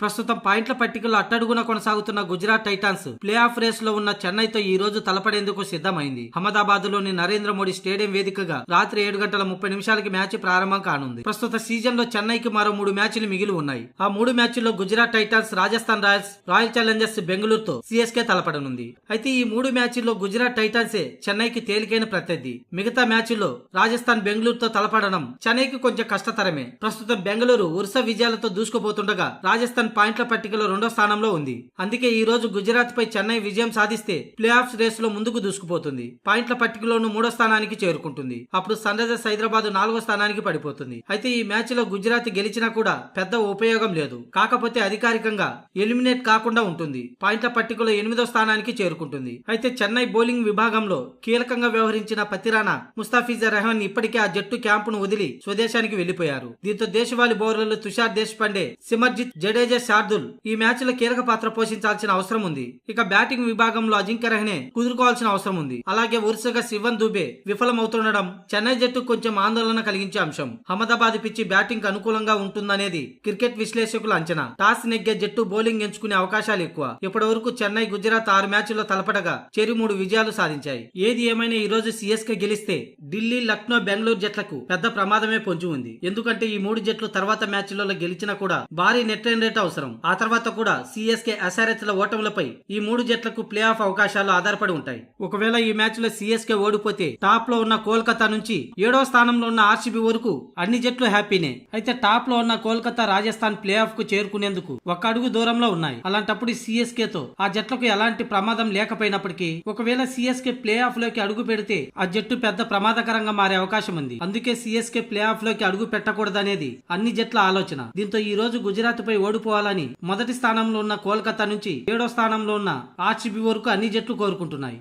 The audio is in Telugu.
ప్రస్తుతం పాయింట్ల పట్టికలో అట్టడుగున కొనసాగుతున్న Gujarat Titans play off race లో ఉన్న చెన్నైతో ఈ రోజు తలపడేందుకు సిద్ధమైంది. అహ్మదాబాద్ లోని నరేంద్ర మోడీ స్టేడియం వేదికగా రాత్రి 7:30 మ్యాచ్ ప్రారంభం కానుంది. ప్రస్తుత సీజన్ లో చెన్నైకి మరో 3 మ్యాచ్లు మిగిలి ఉన్నాయి. ఆ 3 మ్యాచ్ల్లో Gujarat Titans, Rajasthan Royals, Royal Challengers బెంగళూరుతో సిఎస్కే తలపడనుంది. అయితే ఈ 3 మ్యాచ్ల్లో గుజరాత్ టైటాన్సే చెన్నైకి తేలికైన ప్రత్యర్థి. మిగతా మ్యాచ్ల్లో రాజస్థాన్ బెంగళూరుతో తలపడడం చెన్నైకి కొంచెం కష్టతరమే. ప్రస్తుతం బెంగళూరు వరుస విజయాలతో దూసుకుపోతుండగా రాజస్థాన్ పాయింట్ల పట్టికలో 2వ స్థానంలో ఉంది. అందుకే ఈ రోజు గుజరాత్ పై చెన్నై విజయం సాధిస్తే ప్లే ఆఫ్ రేస్ లో ముందుకు దూసుకుపోతుంది. పాయింట్ల పట్టికలోను 3వ స్థానానికి చేరుకుంటుంది. అప్పుడు సన్ రైజర్స్ హైదరాబాద్ 4వ స్థానానికి పడిపోతుంది. అయితే ఈ మ్యాచ్ లో గుజరాత్ గెలిచినా కూడా పెద్ద ఉపయోగం లేదు. కాకపోతే అధికారికంగా ఎలిమినేట్ కాకుండా ఉంటుంది. పాయింట్ల పట్టికలో 8వ స్థానానికి చేరుకుంటుంది. అయితే చెన్నై బౌలింగ్ విభాగంలో కీలకంగా వ్యవహరించిన పతిరానా, ముస్తాఫిజర్ రెహమాన్ ఇప్పటికే ఆ జట్టు క్యాంపును వదిలి స్వదేశానికి వెళ్లిపోయారు. దీంతో దేశవాళీ బౌలర్లు తుషార్ దేశపాండే, సిమర్జిత్, జడేజా, శార్దుల్ ఈ మ్యాచ్ లో కీలక పాత్ర పోషించాల్సిన అవసరం ఉంది. ఇక బ్యాటింగ్ విభాగంలో అజింక్య రహానే కుదురుకోవాల్సిన అవసరం ఉంది. అలాగే వరుసగా శివన్ దుబే విఫలమవుతుండడం చెన్నై జట్టు కొంచెం ఆందోళన కలిగించే అంశం. అహ్మదాబాద్ పిచ్చి బ్యాటింగ్ అనుకూలంగా ఉంటుందనేది క్రికెట్ విశ్లేషకుల అంచనా. టాస్ నెగ్గే జట్టు బౌలింగ్ ఎంచుకునే అవకాశాలు ఎక్కువ. ఇప్పటి వరకు చెన్నై, గుజరాత్ 6 మ్యాచ్ల్లో తలపడగా చెరి 3 విజయాలు సాధించాయి. ఏది ఏమైనా ఈ రోజు సిఎస్కే గెలిస్తే ఢిల్లీ, లక్నో, బెంగళూరు జట్లకు పెద్ద ప్రమాదమే పొంచి ఉంది. ఎందుకంటే ఈ 3 జట్లు తర్వాత మ్యాచ్లలో గెలిచినా కూడా భారీ నెట్ రన్ రేట్ అవసరం. ఆ తర్వాత కూడా సిఎస్కే, ఎస్ఆర్హెచ్ ల ఓటములపై ఈ 3 జట్లకు ప్లే ఆఫ్ అవకాశాలు ఆధారపడి ఉంటాయి. ఒకవేళ ఈ మ్యాచ్ లో సిఎస్కే ఓడిపోతే టాప్ లో ఉన్న కోల్కతా నుంచి 7వ స్థానంలో ఉన్న ఆర్సీబీ వరకు అన్ని జట్లు హ్యాపీనే. అయితే టాప్ లో ఉన్న కోల్కతా, రాజస్థాన్ ప్లే ఆఫ్ కు చేరుకునేందుకు ఒక అడుగు దూరంలో ఉన్నాయి. అలాంటప్పుడు సిఎస్కే తో ఆ జట్లకు ఎలాంటి ప్రమాదం లేకపోయినప్పటికీ ఒకవేళ సిఎస్కే ప్లే ఆఫ్ లోకి అడుగు పెడితే ఆ జట్టు పెద్ద ప్రమాదకరంగా మారే అవకాశం ఉంది. అందుకే సిఎస్కే ప్లే ఆఫ్ లోకి అడుగు పెట్టకూడదనేది అన్ని జట్ల ఆలోచన. దీంతో ఈ రోజు గుజరాత్ పై ఓడిపోవాలని మొదటి స్థానంలో ఉన్న కోల్కతా నుంచి 7వ స్థానంలో ఉన్న ఆర్సీబీ వరకు అన్ని జట్లు కోరుకుంటున్నాయి.